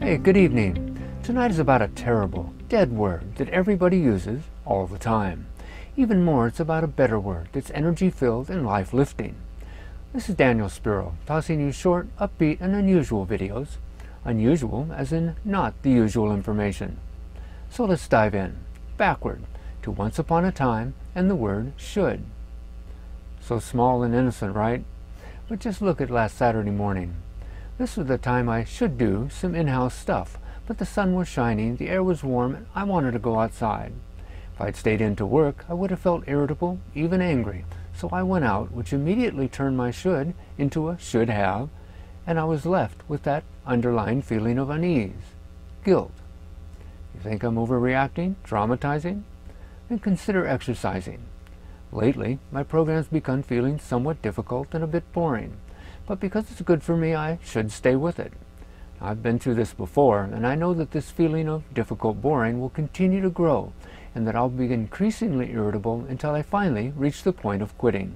Hey, good evening. Tonight is about a terrible, dead word that everybody uses all the time. Even more, it's about a better word that's energy-filled and life-lifting. This is Daniel Speraw, tossing you short, upbeat, and unusual videos. Unusual as in not the usual information. So let's dive in, backward, to once upon a time and the word should. So small and innocent, right? But just look at last Saturday morning. This was the time I should do some in-house stuff, but the sun was shining, the air was warm, and I wanted to go outside. If I'd stayed in to work, I would have felt irritable, even angry, so I went out, which immediately turned my should into a should have, and I was left with that underlying feeling of unease, guilt. You think I'm overreacting, dramatizing? Then consider exercising. Lately, my program's begun feeling somewhat difficult and a bit boring. But because it's good for me, I should stay with it. I've been through this before, and I know that this feeling of difficult boring will continue to grow, and that I'll be increasingly irritable until I finally reach the point of quitting.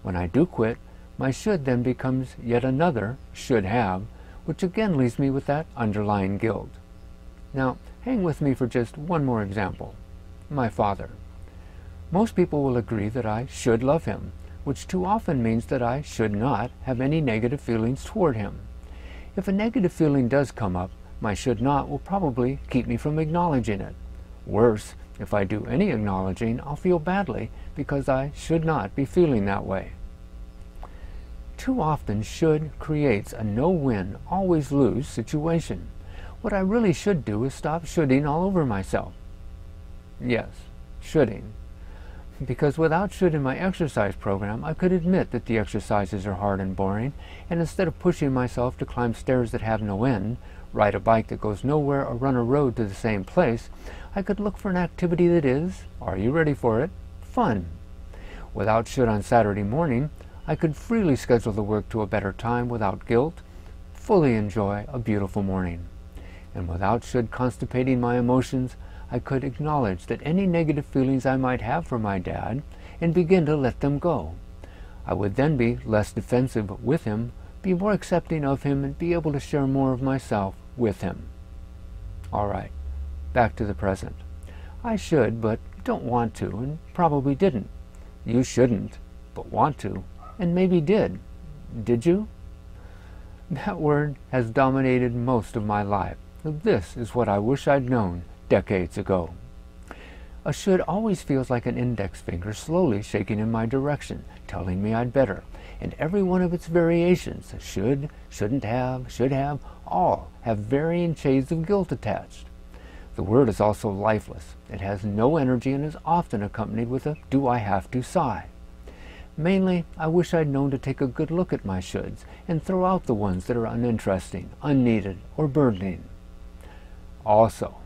When I do quit, my should then becomes yet another should have, which again leaves me with that underlying guilt. Now, hang with me for just one more example. My father. Most people will agree that I should love him, which too often means that I should not have any negative feelings toward him. If a negative feeling does come up, my should not will probably keep me from acknowledging it. Worse, if I do any acknowledging, I'll feel badly because I should not be feeling that way. Too often, should creates a no-win, always-lose situation. What I really should do is stop shoulding all over myself. Yes, shoulding. Because without should in my exercise program, I could admit that the exercises are hard and boring, and instead of pushing myself to climb stairs that have no end, ride a bike that goes nowhere, or run a road to the same place, I could look for an activity that is, are you ready for it, fun. Without should on Saturday morning, I could freely schedule the work to a better time without guilt, fully enjoy a beautiful morning. And without should constipating my emotions, I could acknowledge that any negative feelings I might have for my dad and begin to let them go. I would then be less defensive with him, be more accepting of him, and be able to share more of myself with him. All right, back to the present. I should, but don't want to, and probably didn't. You shouldn't, but want to, and maybe did. Did you? That word has dominated most of my life. This is what I wish I'd known decades ago. A should always feels like an index finger slowly shaking in my direction, telling me I'd better, and every one of its variations, should, shouldn't have, should have, all have varying shades of guilt attached. The word is also lifeless. It has no energy and is often accompanied with a do I have to sigh. Mainly, I wish I'd known to take a good look at my shoulds and throw out the ones that are uninteresting, unneeded, or burdening. Also,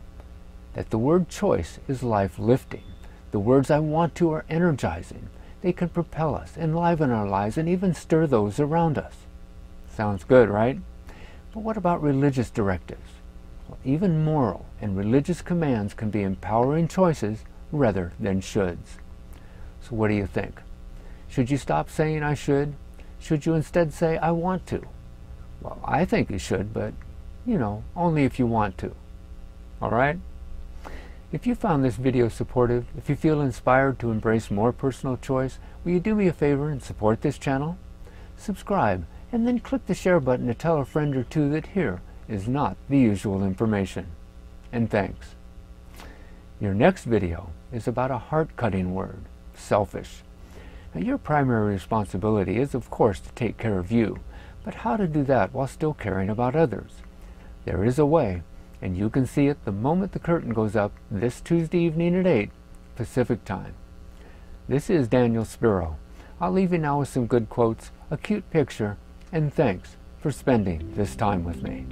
that the word choice is life-lifting. The words I want to are energizing. They can propel us, enliven our lives, and even stir those around us. Sounds good, right? But what about religious directives? Well, even moral and religious commands can be empowering choices rather than shoulds. So what do you think? Should you stop saying I should? Should you instead say I want to? Well, I think you should, but, only if you want to. All right? If you found this video supportive, if you feel inspired to embrace more personal choice, will you do me a favor and support this channel? Subscribe, and then click the share button to tell a friend or two that here is not the usual information. And thanks. Your next video is about a heart-cutting word, selfish. Now, your primary responsibility is, of course, to take care of you, but how to do that while still caring about others? There is a way, and you can see it the moment the curtain goes up this Tuesday evening at 8 Pacific Time. This is Daniel Speraw. I'll leave you now with some good quotes, a cute picture, and thanks for spending this time with me.